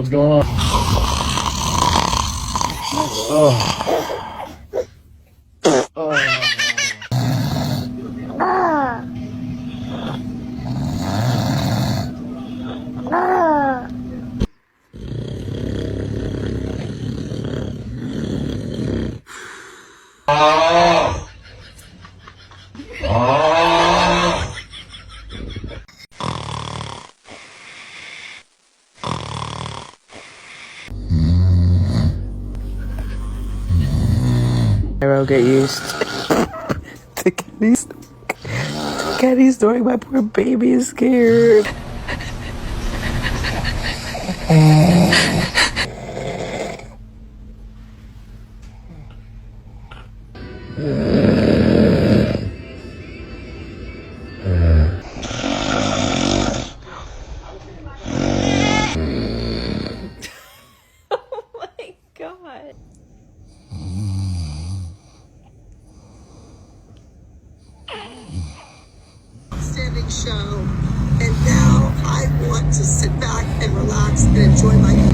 What's going on? Oh. Oh. I'll get used to Kenny snoring. My poor baby is scared. Oh my god. Standing show, and now I want to sit back and relax and enjoy my